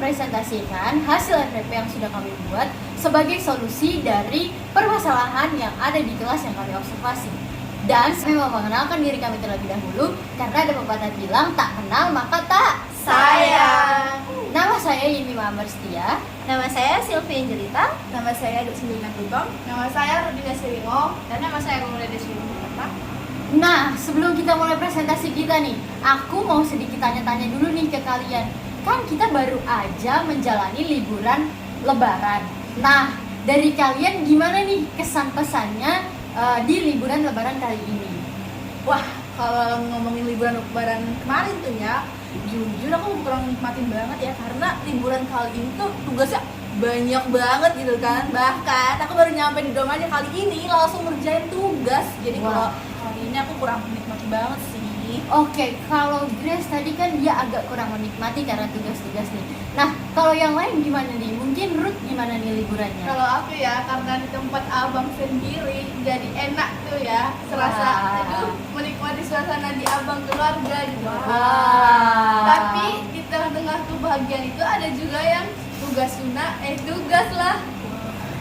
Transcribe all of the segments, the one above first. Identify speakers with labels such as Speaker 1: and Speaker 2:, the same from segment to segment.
Speaker 1: mempresentasikan hasil NPP yang sudah kami buat sebagai solusi dari permasalahan yang ada di kelas yang kami observasi. Dan kami mau mengenalkan diri kami terlebih dahulu karena ada pepatah bilang tak kenal maka tak
Speaker 2: sayang.
Speaker 1: Nama saya Yemi Muhammad Setia.
Speaker 2: Nama saya Sylvie Angelita.
Speaker 3: Nama saya Duk Sembilan Gubang. Nama saya Rudina Siringo. Dan nama saya Rumule Deswini.
Speaker 1: Nah, sebelum kita mulai presentasi kita nih, aku mau sedikit tanya-tanya dulu nih ke kalian. Kan kita baru aja menjalani liburan lebaran. Nah, dari kalian gimana nih kesan pesannya di liburan lebaran kali ini?
Speaker 3: Wah, kalau ngomongin liburan lebaran kemarin tuh ya, jujur aku kurang nikmatin banget ya, karena liburan kali ini tuh tugasnya banyak banget gitu kan. Bahkan aku baru nyampe di dom aja kali ini langsung ngerjain tugas. Jadi kalau kali ini aku kurang menikmati banget sih.
Speaker 1: Oke, kalau Grace tadi kan dia agak kurang menikmati karena tugas-tugas nih. Nah, kalau yang lain gimana nih? Mungkin Ruth gimana nih liburannya?
Speaker 3: Kalau aku ya, karena di tempat abang sendiri, jadi enak tuh ya. Serasa, aduh, menikmati suasana di abang keluarga gitu. Tapi di tengah-tengah kebahagiaan itu ada juga yang tugas lah.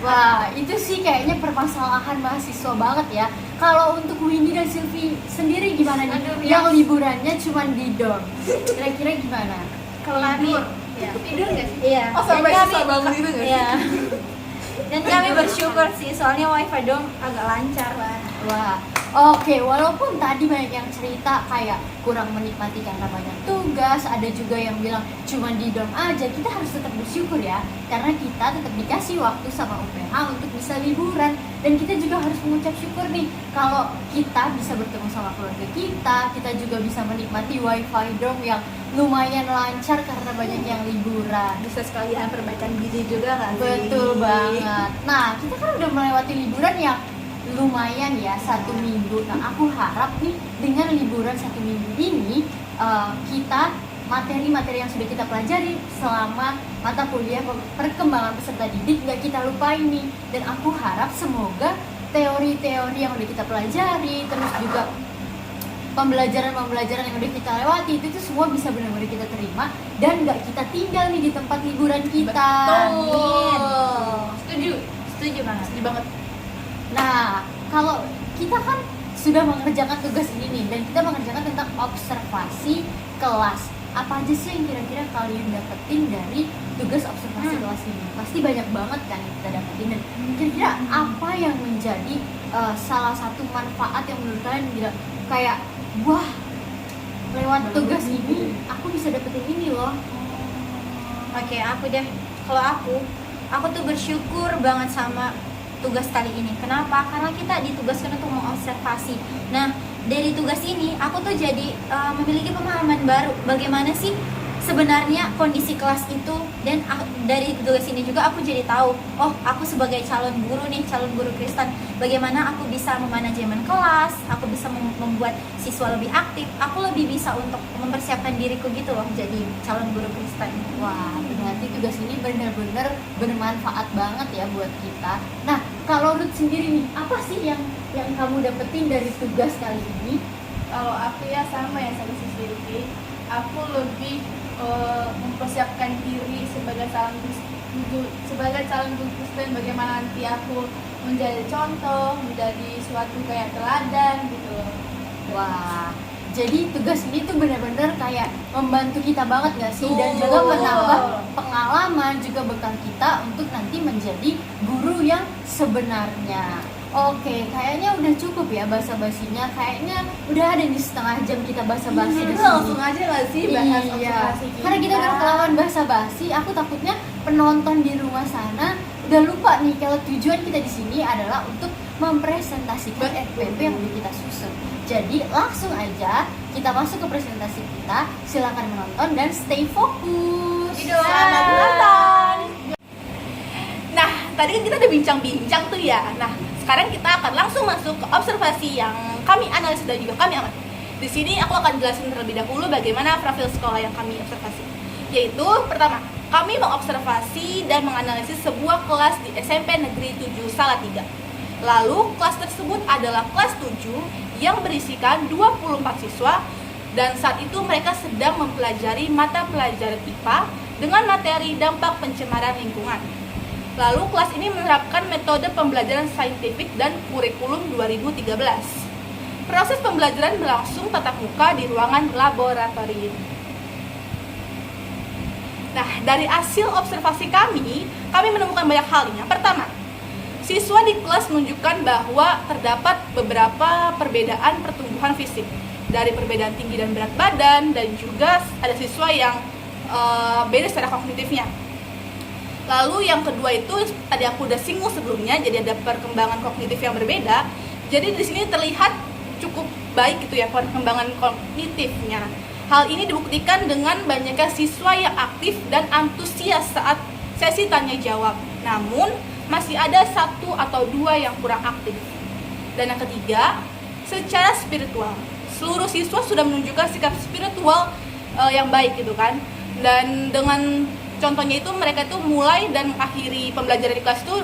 Speaker 1: Wah, itu sih kayaknya permasalahan mahasiswa banget ya. Kalau untuk Windy dan Sylvie sendiri gimana nih? Yang liburannya cuma di dorm. Kira-kira gimana?
Speaker 2: Kalau kami
Speaker 3: Tidur nggak sih?
Speaker 2: iya.
Speaker 3: Oh, sampai
Speaker 2: Dan
Speaker 3: susah bangun itu nggak sih?
Speaker 2: Iya. Dan kami bersyukur sih, soalnya wifi dong agak lancar lah.
Speaker 1: Wah, oke, walaupun tadi banyak yang cerita kayak kurang menikmati karena banyak tugas, ada juga yang bilang cuma di dorm aja, kita harus tetap bersyukur ya, karena kita tetap dikasih waktu sama UPH untuk bisa liburan, dan kita juga harus mengucap syukur nih, kalau kita bisa bertemu sama keluarga kita juga bisa menikmati wifi dorm yang lumayan lancar karena banyak yang liburan.
Speaker 3: Bisa sekalian perbaikan diri juga kan?
Speaker 1: Betul banget. Nah, kita kan udah melewati liburan yang lumayan ya, 1 minggu. Nah, aku harap nih dengan liburan 1 minggu ini kita materi-materi yang sudah kita pelajari selama mata kuliah perkembangan peserta didik gak kita lupain nih. Dan aku harap semoga teori-teori yang udah kita pelajari, terus juga pembelajaran yang udah kita lewati itu tuh semua bisa benar-benar kita terima dan gak kita tinggal nih di tempat liburan kita.
Speaker 3: Betul.
Speaker 2: Setuju banget.
Speaker 1: Nah, kalau kita kan sudah mengerjakan tugas ini nih, dan kita mengerjakan tentang observasi kelas. Apa aja sih yang kira-kira kalian dapetin dari tugas observasi kelas ini? Pasti banyak banget kan yang kita dapetin. Dan kira-kira apa yang menjadi salah satu manfaat yang menurut kalian bilang kayak, wah, lewat tugas ini aku bisa dapetin ini loh.
Speaker 2: Oke, aku deh. Kalau aku tuh bersyukur banget sama tugas kali ini. Kenapa? Karena kita ditugaskan untuk mengobservasi. Nah, dari tugas ini aku tuh jadi memiliki pemahaman baru bagaimana sih sebenarnya kondisi kelas itu, dan dari tugas ini juga aku jadi tahu, oh, aku sebagai calon guru Kristen, bagaimana aku bisa memanajemen kelas, aku bisa membuat siswa lebih aktif, aku lebih bisa untuk mempersiapkan diriku gitu loh jadi calon guru Kristen.
Speaker 1: Wah, berarti tugas ini benar-benar bermanfaat banget ya buat kita. Nah, kalau Ruth sendiri nih, apa sih yang kamu dapetin dari tugas kali ini?
Speaker 3: Kalau aku ya sama ya sama si Sylvie. Aku lebih mempersiapkan diri sebagai calon guru Kristen, bagaimana nanti aku menjadi contoh, menjadi suatu kayak teladan gitu.
Speaker 1: Wah, jadi tugas ini tuh benar-benar kayak membantu kita banget gak sih? Dan juga menambah pengalaman, juga bekal kita untuk nanti menjadi guru yang sebenarnya. Oke, kayaknya udah cukup ya basa-basinya. Kayaknya udah ada nih setengah jam kita basa-basi di sini.
Speaker 3: Langsung aja gak sih bahas observasi kita?
Speaker 1: Karena kita udah kelamaan basa-basi, aku takutnya penonton di rumah sana udah lupa nih kalau tujuan kita di sini adalah untuk mempresentasikan FPP yang udah kita susun. Jadi langsung aja kita masuk ke presentasi kita. Silakan menonton dan stay fokus.
Speaker 3: Selamat menonton. Nah, tadi kan kita udah bincang-bincang tuh ya. Nah, sekarang kita akan langsung masuk ke observasi yang kami analisis dan juga kami amati. Di sini aku akan jelasin terlebih dahulu bagaimana profil sekolah yang kami observasi. Yaitu pertama, kami mengobservasi dan menganalisis sebuah kelas di SMP Negeri 7 Salatiga. Lalu kelas tersebut adalah kelas 7 yang berisikan 24 siswa, dan saat itu mereka sedang mempelajari mata pelajaran IPA dengan materi dampak pencemaran lingkungan. Lalu kelas ini menerapkan metode pembelajaran saintifik dan kurikulum 2013. Proses pembelajaran berlangsung tatap muka di ruangan laboratorium. Nah, dari hasil observasi kami menemukan banyak hal nih. Yang pertama, siswa di kelas menunjukkan bahwa terdapat beberapa perbedaan pertumbuhan fisik, dari perbedaan tinggi dan berat badan, dan juga ada siswa yang beda secara kognitifnya. Lalu yang kedua itu tadi aku udah singgung sebelumnya, jadi ada perkembangan kognitif yang berbeda. Jadi di sini terlihat cukup baik gitu ya perkembangan kognitifnya. Hal ini dibuktikan dengan banyaknya siswa yang aktif dan antusias saat sesi tanya jawab. Namun masih ada 1 atau 2 yang kurang aktif. Dan yang ketiga, secara spiritual, seluruh siswa sudah menunjukkan sikap spiritual yang baik gitu kan. Dan dengan contohnya itu mereka itu mulai dan mengakhiri pembelajaran di kelas itu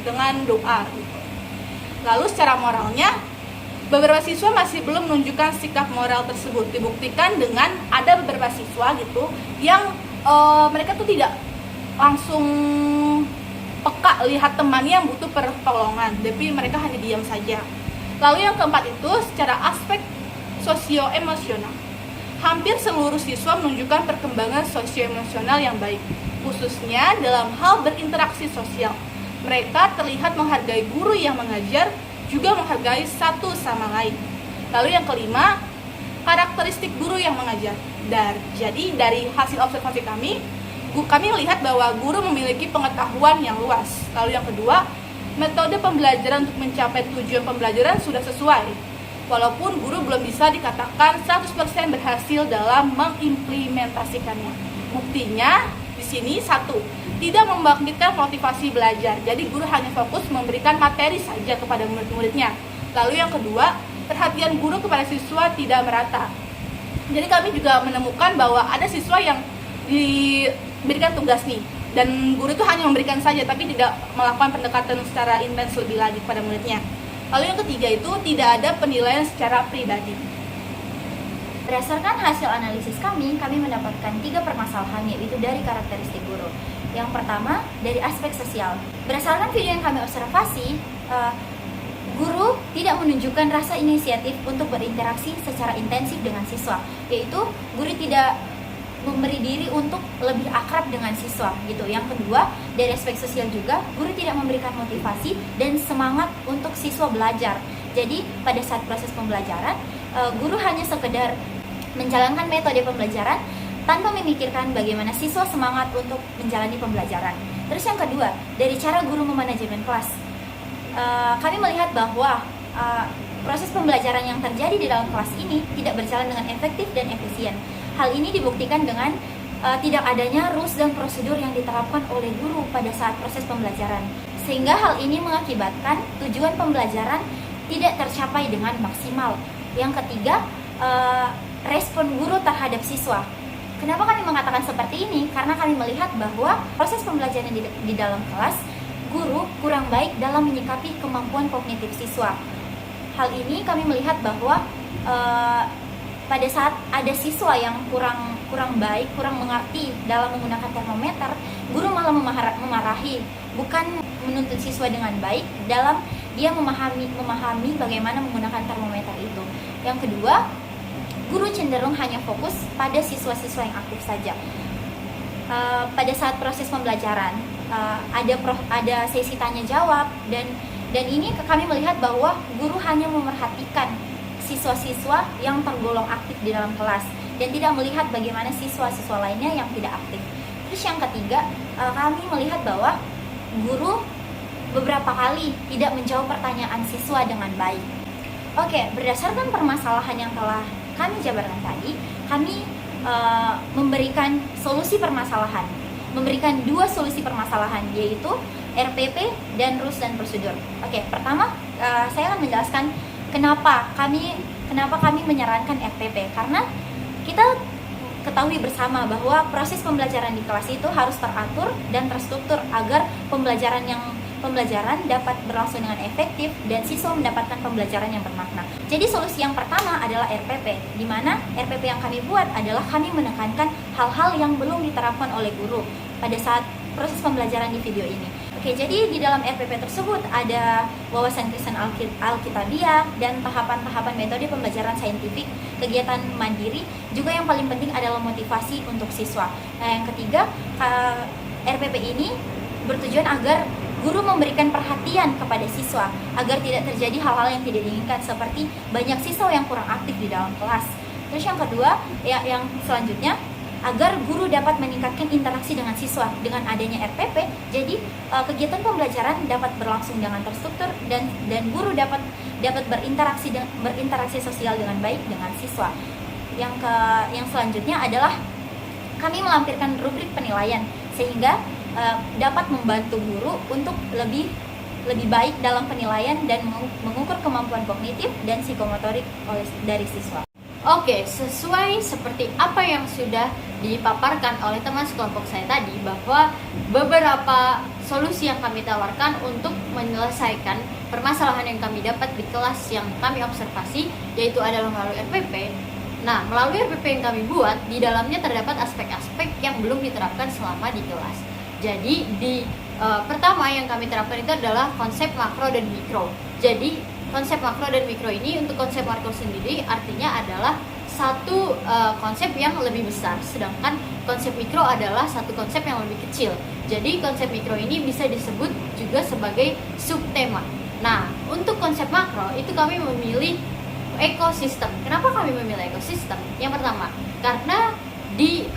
Speaker 3: dengan doa gitu. Lalu secara moralnya, beberapa siswa masih belum menunjukkan sikap moral tersebut. Dibuktikan dengan ada beberapa siswa gitu yang mereka tuh tidak langsung peka lihat temannya yang butuh pertolongan, tapi mereka hanya diam saja. Lalu yang keempat itu secara aspek sosio-emosional. Hampir seluruh siswa menunjukkan perkembangan sosio-emosional yang baik, khususnya dalam hal berinteraksi sosial. Mereka terlihat menghargai guru yang mengajar, juga menghargai satu sama lain. Lalu yang kelima, karakteristik guru yang mengajar. Jadi dari hasil observasi kami melihat bahwa guru memiliki pengetahuan yang luas. Lalu yang kedua, metode pembelajaran untuk mencapai tujuan pembelajaran sudah sesuai. Walaupun guru belum bisa dikatakan 100% berhasil dalam mengimplementasikannya. Buktinya di sini 1, tidak membangkitkan motivasi belajar. Jadi guru hanya fokus memberikan materi saja kepada murid-muridnya. Lalu yang kedua, perhatian guru kepada siswa tidak merata. Jadi kami juga menemukan bahwa ada siswa yang diberikan tugas nih, dan guru itu hanya memberikan saja tapi tidak melakukan pendekatan secara intens lebih lagi kepada muridnya. Lalu yang ketiga itu tidak ada penilaian secara pribadi.
Speaker 2: Berdasarkan hasil analisis kami mendapatkan 3 permasalahan, yaitu dari karakteristik guru. Yang pertama, dari aspek sosial. Berdasarkan video yang kami observasi, guru tidak menunjukkan rasa inisiatif untuk berinteraksi secara intensif dengan siswa, yaitu guru tidak memberi diri untuk lebih akrab dengan siswa gitu. Yang kedua, dari aspek sosial juga, guru tidak memberikan motivasi dan semangat untuk siswa belajar. Jadi pada saat proses pembelajaran, guru hanya sekedar menjalankan metode pembelajaran tanpa memikirkan bagaimana siswa semangat untuk menjalani pembelajaran. Terus yang kedua, dari cara guru memanajemen kelas, kami melihat bahwa proses pembelajaran yang terjadi di dalam kelas ini tidak berjalan dengan efektif dan efisien. Hal ini dibuktikan dengan tidak adanya rules dan prosedur yang diterapkan oleh guru pada saat proses pembelajaran, sehingga hal ini mengakibatkan tujuan pembelajaran tidak tercapai dengan maksimal. Yang ketiga, respon guru terhadap siswa. Kenapa kami mengatakan seperti ini? Karena kami melihat bahwa proses pembelajaran di dalam kelas, guru kurang baik dalam menyikapi kemampuan kognitif siswa. Hal ini kami melihat bahwa pada saat ada siswa yang kurang baik, kurang mengerti dalam menggunakan termometer, guru malah memarahi, bukan menuntut siswa dengan baik dalam dia memahami bagaimana menggunakan termometer itu. Yang kedua, guru cenderung hanya fokus pada siswa-siswa yang aktif saja. Pada saat proses pembelajaran, ada sesi tanya jawab, dan ini kami melihat bahwa guru hanya memerhatikan siswa-siswa yang tergolong aktif di dalam kelas dan tidak melihat bagaimana siswa-siswa lainnya yang tidak aktif. Terus yang ketiga, kami melihat bahwa guru beberapa kali tidak menjawab pertanyaan siswa dengan baik. Oke, berdasarkan permasalahan yang telah kami jabarkan tadi, kami memberikan solusi permasalahan, memberikan 2 solusi permasalahan, yaitu RPP dan rules dan prosedur. Oke, pertama saya akan menjelaskan kenapa kami menyarankan RPP, karena kita ketahui bersama bahwa proses pembelajaran di kelas itu harus teratur dan terstruktur agar pembelajaran yang pembelajaran dapat berlangsung dengan efektif dan siswa mendapatkan pembelajaran yang bermakna. Jadi solusi yang pertama adalah RPP, di mana RPP yang kami buat adalah kami menekankan hal-hal yang belum diterapkan oleh guru pada saat proses pembelajaran di video ini. Oke, jadi di dalam RPP tersebut ada wawasan Kristen Alkitabiah dan tahapan-tahapan metode pembelajaran saintifik, kegiatan mandiri, juga yang paling penting adalah motivasi untuk siswa. Nah, yang ketiga, RPP ini bertujuan agar guru memberikan perhatian kepada siswa agar tidak terjadi hal-hal yang tidak diinginkan seperti banyak siswa yang kurang aktif di dalam kelas. Terus yang kedua, yang selanjutnya, agar guru dapat meningkatkan interaksi dengan siswa. Dengan adanya RPP, jadi kegiatan pembelajaran dapat berlangsung dengan terstruktur dan guru dapat berinteraksi sosial dengan baik dengan siswa. Yang selanjutnya adalah kami melampirkan rubrik penilaian sehingga dapat membantu guru untuk lebih baik dalam penilaian dan mengukur kemampuan kognitif dan psikomotorik dari siswa.
Speaker 1: Oke, sesuai seperti apa yang sudah dipaparkan oleh teman sekelompok saya tadi, bahwa beberapa solusi yang kami tawarkan untuk menyelesaikan permasalahan yang kami dapat di kelas yang kami observasi, yaitu adalah melalui RPP. Nah, melalui RPP yang kami buat, di dalamnya terdapat aspek-aspek yang belum diterapkan selama di kelas. Jadi, pertama yang kami terapkan itu adalah konsep makro dan mikro. Jadi, konsep makro dan mikro ini, untuk konsep makro sendiri artinya adalah satu konsep yang lebih besar, sedangkan konsep mikro adalah satu konsep yang lebih kecil. Jadi konsep mikro ini bisa disebut juga sebagai subtema. Nah, untuk konsep makro itu kami memilih ekosistem. Kenapa kami memilih ekosistem? Yang pertama, karena di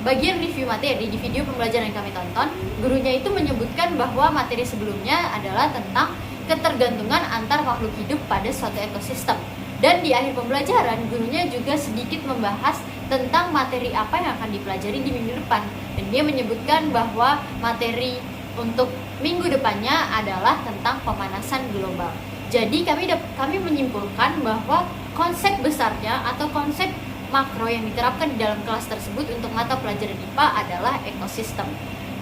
Speaker 1: bagian review materi di video pembelajaran yang kami tonton, gurunya itu menyebutkan bahwa materi sebelumnya adalah tentang ketergantungan antar makhluk hidup pada suatu ekosistem. Dan di akhir pembelajaran, gurunya juga sedikit membahas tentang materi apa yang akan dipelajari di minggu depan. Dan dia menyebutkan bahwa materi untuk minggu depannya adalah tentang pemanasan global. Jadi kami menyimpulkan bahwa konsep besarnya atau konsep makro yang diterapkan di dalam kelas tersebut untuk mata pelajaran IPA adalah ekosistem.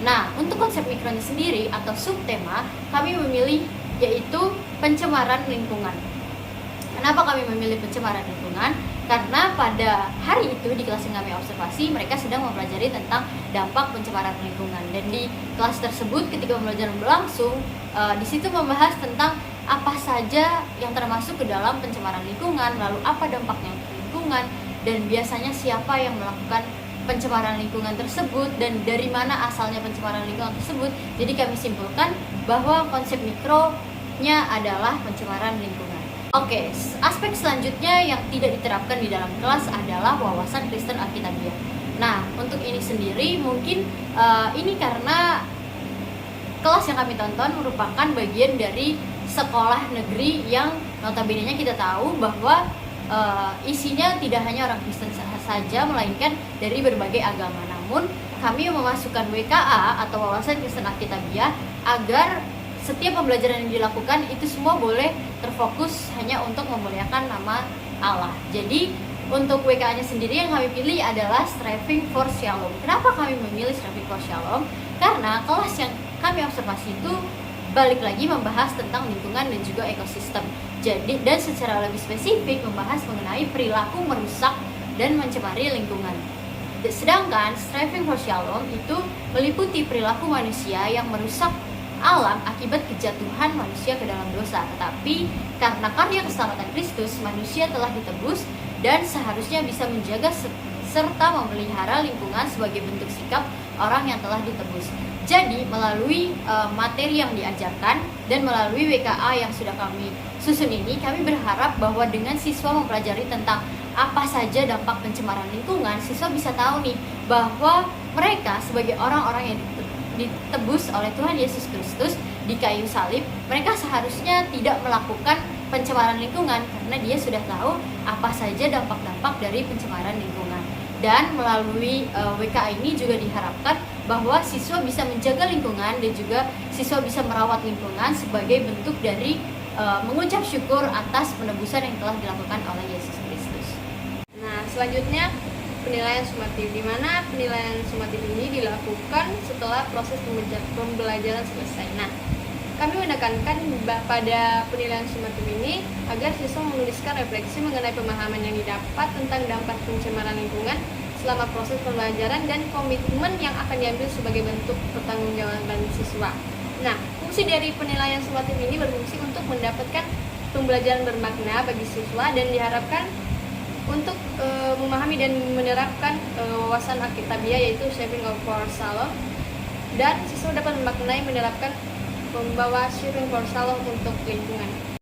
Speaker 1: Nah, untuk konsep mikronya sendiri atau subtema, kami memilih yaitu pencemaran lingkungan. Kenapa kami memilih pencemaran lingkungan? Karena pada hari itu di kelas yang kami observasi, mereka sedang mempelajari tentang dampak pencemaran lingkungan. Dan di kelas tersebut ketika pembelajaran berlangsung, di situ membahas tentang apa saja yang termasuk ke dalam pencemaran lingkungan, lalu apa dampaknya untuk lingkungan, dan biasanya siapa yang melakukan pencemaran lingkungan tersebut dan dari mana asalnya pencemaran lingkungan tersebut. Jadi kami simpulkan bahwa konsep mikronya adalah pencemaran lingkungan. Oke, aspek selanjutnya yang tidak diterapkan di dalam kelas adalah wawasan Kristen Alkitabiah. Nah, untuk ini sendiri mungkin ini karena kelas yang kami tonton merupakan bagian dari sekolah negeri yang notabene-nya kita tahu bahwa isinya tidak hanya orang Kristen saja, melainkan dari berbagai agama. Namun kami memasukkan WKA atau wawasan Kristen Alkitabiah agar setiap pembelajaran yang dilakukan itu semua boleh terfokus hanya untuk memuliakan nama Allah. Jadi untuk WKA-nya sendiri yang kami pilih adalah Striving for Shalom. Kenapa kami memilih Striving for Shalom? Karena kelas yang kami observasi itu balik lagi membahas tentang lingkungan dan juga ekosistem. Jadi dan secara lebih spesifik membahas mengenai perilaku merusak dan mencemari lingkungan. Sedangkan Striving for Shalom itu meliputi perilaku manusia yang merusak alam akibat kejatuhan manusia ke dalam dosa. Tetapi karena karya keselamatan Kristus, manusia telah ditebus dan seharusnya bisa menjaga serta memelihara lingkungan sebagai bentuk sikap orang yang telah ditebus. Jadi melalui materi yang diajarkan dan melalui WKA yang sudah kami susun ini, kami berharap bahwa dengan siswa mempelajari tentang apa saja dampak pencemaran lingkungan, siswa bisa tahu nih bahwa mereka sebagai orang-orang yang ditebus oleh Tuhan Yesus Kristus di kayu salib, mereka seharusnya tidak melakukan pencemaran lingkungan karena dia sudah tahu apa saja dampak-dampak dari pencemaran lingkungan. Dan melalui WKA ini juga diharapkan bahwa siswa bisa menjaga lingkungan dan juga siswa bisa merawat lingkungan sebagai bentuk dari mengucap syukur atas penebusan yang telah dilakukan oleh Yesus Kristus.
Speaker 4: Nah, selanjutnya penilaian sumatif, di mana penilaian sumatif ini dilakukan setelah proses pembelajaran selesai. Nah, kami menekankan pada penilaian sumatif ini agar siswa menuliskan refleksi mengenai pemahaman yang didapat tentang dampak pencemaran lingkungan selama proses pembelajaran dan komitmen yang akan diambil sebagai bentuk pertanggungjawaban siswa. Nah, fungsi dari penilaian sumatif ini berfungsi untuk mendapatkan pembelajaran bermakna bagi siswa dan diharapkan untuk memahami dan menerapkan wawasan Alkitabiah yaitu shaping of for Shalom, dan siswa dapat memaknai menerapkan membawa shaping for Shalom untuk lingkungan.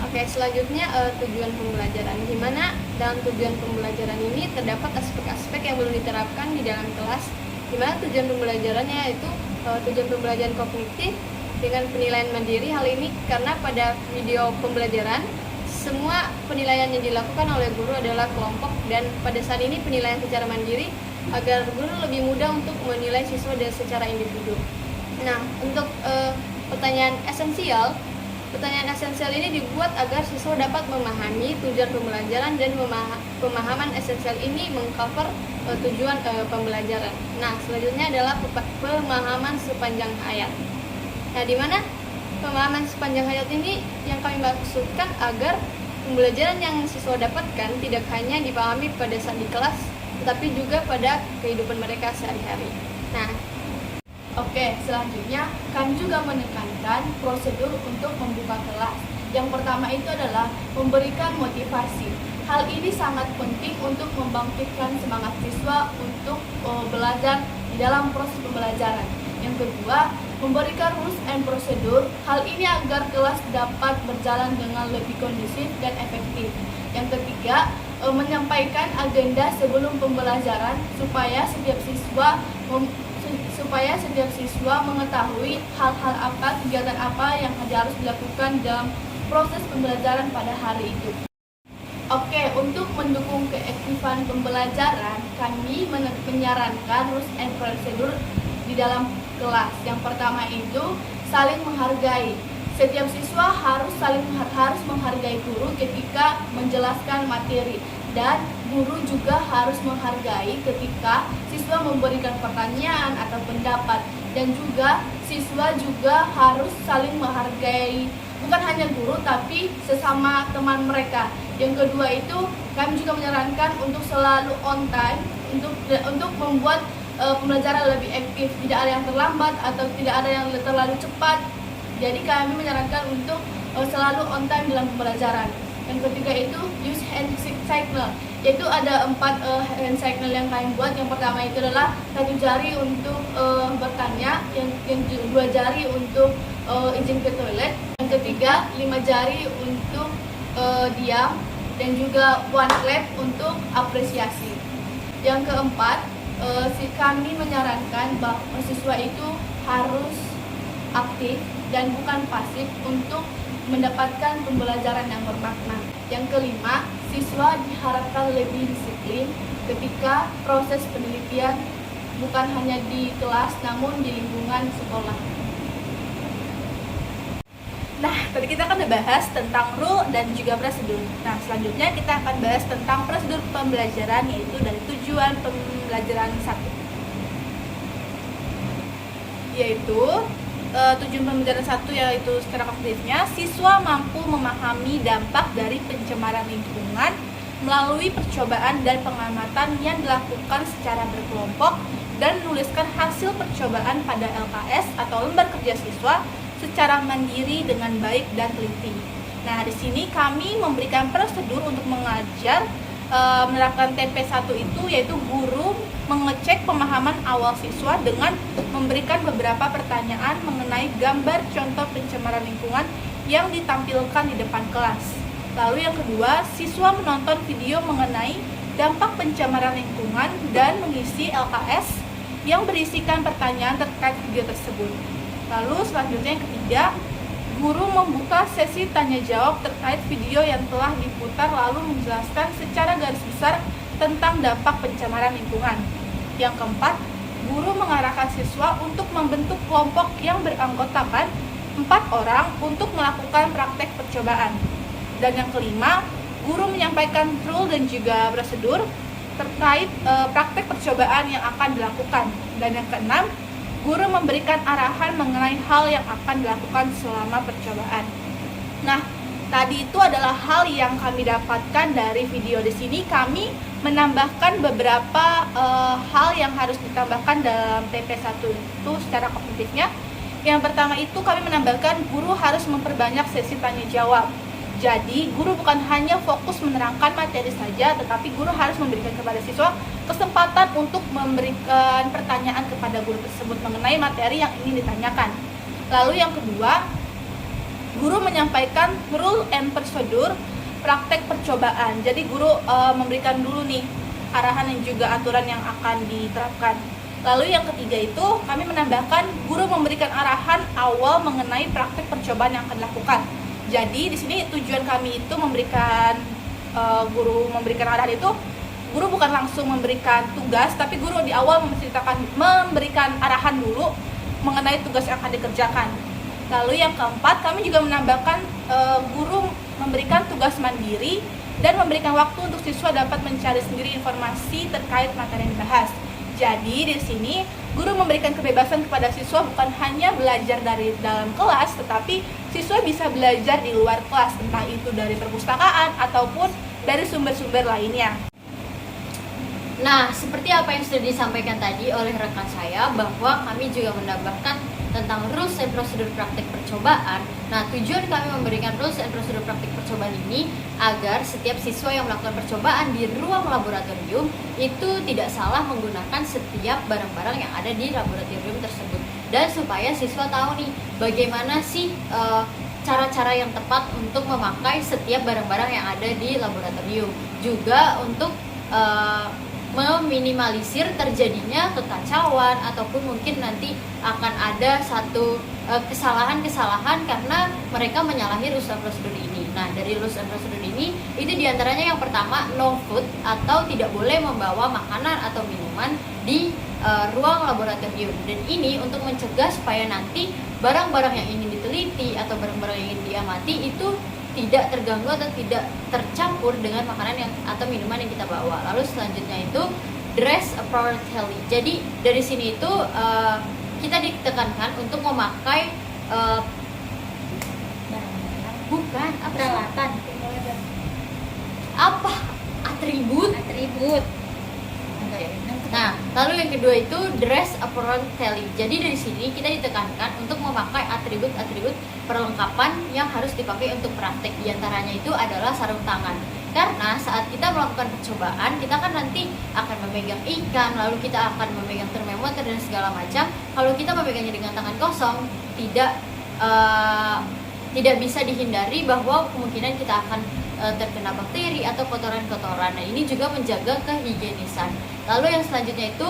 Speaker 4: Oke, selanjutnya tujuan pembelajaran. Di mana dalam tujuan pembelajaran ini terdapat aspek-aspek yang belum diterapkan di dalam kelas. Di mana tujuan pembelajarannya yaitu tujuan pembelajaran kognitif dengan penilaian mandiri. Hal ini karena pada video pembelajaran semua penilaian yang dilakukan oleh guru adalah kelompok, dan pada saat ini penilaian secara mandiri agar guru lebih mudah untuk menilai siswa secara individu. Nah, untuk pertanyaan esensial ini dibuat agar siswa dapat memahami tujuan pembelajaran, dan pemahaman esensial ini mengcover tujuan pembelajaran. Nah, selanjutnya adalah pemahaman sepanjang hayat. Nah, di mana pemahaman sepanjang hayat ini yang kami maksudkan agar pembelajaran yang siswa dapatkan tidak hanya dipahami pada saat di kelas, tetapi juga pada kehidupan mereka sehari-hari. Nah,
Speaker 3: Oke, selanjutnya kami juga menekankan prosedur untuk membuka kelas. Yang pertama itu adalah memberikan motivasi. Hal ini sangat penting untuk membangkitkan semangat siswa untuk belajar di dalam proses pembelajaran. Yang kedua, memberikan rules and prosedur. Hal ini agar kelas dapat berjalan dengan lebih kondusif dan efektif. Yang ketiga, menyampaikan agenda sebelum pembelajaran supaya setiap siswa mengetahui hal-hal apa, kegiatan apa yang harus dilakukan dalam proses pembelajaran pada hari itu. Oke, untuk mendukung keaktifan pembelajaran, kami menyarankan rules and procedure di dalam kelas. Yang pertama itu saling menghargai. Setiap siswa harus menghargai guru ketika menjelaskan materi, dan guru juga harus menghargai ketika siswa memberikan pertanyaan atau pendapat, dan juga siswa juga harus saling menghargai bukan hanya guru tapi sesama teman mereka. Yang kedua itu kami juga menyarankan untuk selalu on time untuk membuat pembelajaran lebih efektif, tidak ada yang terlambat atau tidak ada yang terlalu cepat. Jadi kami menyarankan untuk selalu on time dalam pembelajaran. Yang ketiga itu use hand signal, yaitu ada 4 hand signal yang kami buat. Yang pertama itu adalah 1 jari untuk bertanya, yang 2 jari untuk izin ke toilet, yang ketiga 5 jari untuk diam, dan juga 1 clap untuk apresiasi. Yang keempat, kami menyarankan bahwa siswa itu harus aktif dan bukan pasif untuk mendapatkan pembelajaran yang bermakna. Yang kelima, siswa diharapkan lebih disiplin ketika proses penelitian, bukan hanya di kelas namun di lingkungan sekolah. Nah, tadi kita akan bahas tentang rule dan juga prosedur. Nah, selanjutnya kita akan bahas tentang prosedur pembelajaran, yaitu dari tujuan pembelajaran 1. Yaitu tujuan pembelajaran 1 yaitu secara kognitifnya, siswa mampu memahami dampak dari pencemaran lingkungan melalui percobaan dan pengamatan yang dilakukan secara berkelompok, dan menuliskan hasil percobaan pada LKS atau lembar kerja siswa secara mandiri dengan baik dan teliti. Nah, di sini kami memberikan prosedur untuk mengajar menerapkan TP1 itu, yaitu guru mengecek pemahaman awal siswa dengan memberikan beberapa pertanyaan mengenai gambar contoh pencemaran lingkungan yang ditampilkan di depan kelas. Lalu yang kedua, siswa menonton video mengenai dampak pencemaran lingkungan dan mengisi LKS yang berisikan pertanyaan terkait video tersebut. Lalu selanjutnya yang ketiga, guru membuka sesi tanya jawab terkait video yang telah diputar, lalu menjelaskan secara garis besar tentang dampak pencemaran lingkungan. Yang keempat, guru mengarahkan siswa untuk membentuk kelompok yang beranggotakan 4 orang untuk melakukan praktek percobaan. Dan yang kelima, guru menyampaikan rule dan juga prosedur terkait praktek percobaan yang akan dilakukan. Dan yang keenam, guru memberikan arahan mengenai hal yang akan dilakukan selama percobaan. Nah, tadi itu adalah hal yang kami dapatkan dari video di sini. Kami menambahkan beberapa hal yang harus ditambahkan dalam TP1 itu secara kognitifnya. Yang pertama itu kami menambahkan guru harus memperbanyak sesi tanya jawab. Jadi, guru bukan hanya fokus menerangkan materi saja, tetapi guru harus memberikan kepada siswa kesempatan untuk memberikan pertanyaan kepada guru tersebut mengenai materi yang ingin ditanyakan. Lalu yang kedua, guru menyampaikan rule and procedure praktek percobaan. Jadi guru memberikan dulu nih arahan dan juga aturan yang akan diterapkan. Lalu yang ketiga itu kami menambahkan guru memberikan arahan awal mengenai praktek percobaan yang akan dilakukan. Jadi di sini tujuan kami itu memberikan guru memberikan arahan itu, guru bukan langsung memberikan tugas, tapi guru di awal memberikan arahan dulu mengenai tugas yang akan dikerjakan. Lalu yang keempat, kami juga menambahkan guru memberikan tugas mandiri dan memberikan waktu untuk siswa dapat mencari sendiri informasi terkait materi yang dibahas. Jadi di sini guru memberikan kebebasan kepada siswa bukan hanya belajar dari dalam kelas, tetapi siswa bisa belajar di luar kelas, entah itu dari perpustakaan ataupun dari sumber-sumber lainnya.
Speaker 1: Nah, seperti apa yang sudah disampaikan tadi oleh rekan saya, bahwa kami juga menambahkan tentang rules and prosedur praktik percobaan. Nah, tujuan kami memberikan rules and prosedur praktik percobaan ini agar setiap siswa yang melakukan percobaan di ruang laboratorium itu tidak salah menggunakan setiap barang-barang yang ada di laboratorium tersebut, dan supaya siswa tahu nih bagaimana sih cara-cara yang tepat untuk memakai setiap barang-barang yang ada di laboratorium, juga untuk meminimalisir terjadinya kekacauan ataupun mungkin nanti akan ada satu kesalahan-kesalahan karena mereka menyalahi rules and prosedur ini. Nah, dari rules and prosedur ini itu diantaranya yang pertama, no food atau tidak boleh membawa makanan atau minuman di ruang laboratorium. Dan ini untuk mencegah supaya nanti barang-barang yang ingin diteliti atau barang-barang yang ingin diamati itu tidak terganggu atau tidak tercampur dengan makanan yang atau minuman yang kita bawa. Lalu selanjutnya itu dress appropriately. Jadi dari sini itu kita ditekankan untuk memakai bukan
Speaker 2: Peralatan,
Speaker 1: apa atribut. Nah, lalu yang kedua itu dress appropriately. Jadi dari sini kita ditekankan untuk memakai atribut-atribut perlengkapan yang harus dipakai untuk praktek. Di antaranya itu adalah sarung tangan. Karena saat kita melakukan percobaan, kita kan nanti akan memegang ikan, lalu kita akan memegang termometer dan segala macam. Kalau kita memegangnya dengan tangan kosong, tidak bisa dihindari bahwa kemungkinan kita akan terkena bakteri atau kotoran-kotoran. Nah, ini juga menjaga kehigienisan. Lalu yang selanjutnya itu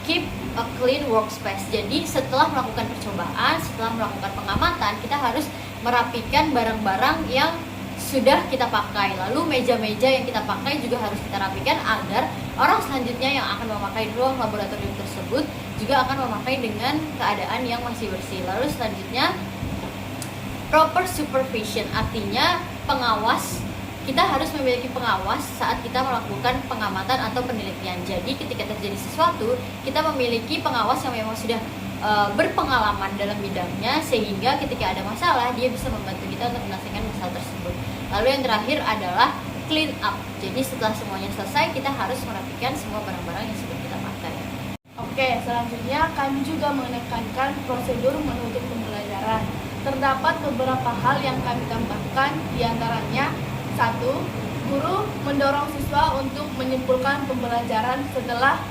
Speaker 1: keep a clean workspace. Jadi setelah melakukan percobaan, setelah melakukan pengamatan, kita harus merapikan barang-barang yang sudah kita pakai. Lalu meja-meja yang kita pakai juga harus kita rapikan agar orang selanjutnya yang akan memakai ruang laboratorium tersebut juga akan memakai dengan keadaan yang masih bersih. Lalu selanjutnya proper supervision, artinya pengawas. Kita harus memiliki pengawas saat kita melakukan pengamatan atau penelitian. Jadi ketika terjadi sesuatu, kita memiliki pengawas yang memang sudah berpengalaman dalam bidangnya, sehingga ketika ada masalah dia bisa membantu kita untuk menyelesaikan masalah tersebut. Lalu yang terakhir adalah clean up. Jadi setelah semuanya selesai, kita harus merapikan semua barang-barang yang sudah kita pakai.
Speaker 3: Oke, selanjutnya kami juga menekankan prosedur menutup pembelajaran. Terdapat beberapa hal yang kami tambahkan, diantaranya 1. Guru mendorong siswa untuk menyimpulkan pembelajaran setelah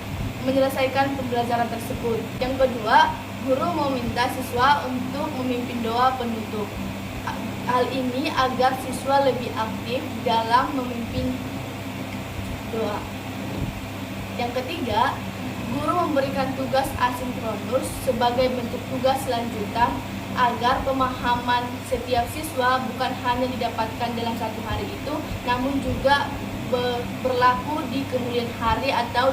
Speaker 3: menyelesaikan pembelajaran tersebut. Yang kedua, guru meminta siswa untuk memimpin doa penutup. Hal ini agar siswa lebih aktif dalam memimpin doa. Yang ketiga, guru memberikan tugas asinkronus sebagai bentuk tugas lanjutan agar pemahaman setiap siswa bukan hanya didapatkan dalam satu hari itu, namun juga berlaku di kemudian hari atau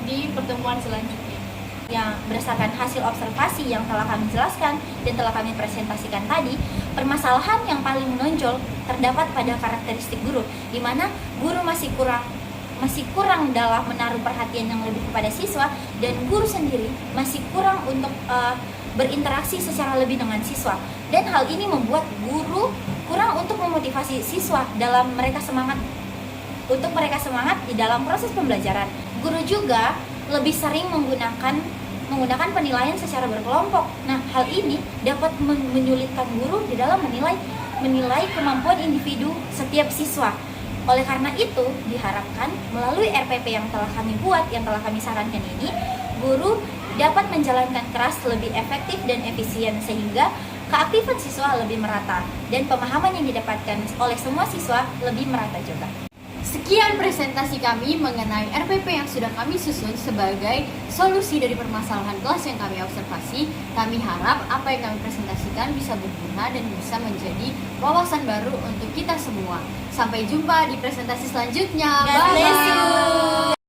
Speaker 3: di pertemuan selanjutnya.
Speaker 2: Yang berdasarkan hasil observasi yang telah kami jelaskan dan telah kami presentasikan tadi, permasalahan yang paling menonjol terdapat pada karakteristik guru, di mana guru masih kurang masih kurang dalam menaruh perhatian yang lebih kepada siswa, dan guru sendiri masih kurang untuk berinteraksi secara lebih dengan siswa. Dan hal ini membuat guru kurang untuk memotivasi siswa dalam mereka semangat di dalam proses pembelajaran. Guru juga lebih sering menggunakan penilaian secara berkelompok. Nah, hal ini dapat menyulitkan guru di dalam menilai kemampuan individu setiap siswa. Oleh karena itu, diharapkan melalui RPP yang telah kami buat, yang telah kami sarankan ini, guru dapat menjalankan kelas lebih efektif dan efisien sehingga keaktifan siswa lebih merata dan pemahaman yang didapatkan oleh semua siswa lebih merata juga.
Speaker 1: Sekian presentasi kami mengenai RPP yang sudah kami susun sebagai solusi dari permasalahan kelas yang kami observasi. Kami harap apa yang kami presentasikan bisa berguna dan bisa menjadi wawasan baru untuk kita semua. Sampai jumpa di presentasi selanjutnya.
Speaker 2: God bless you.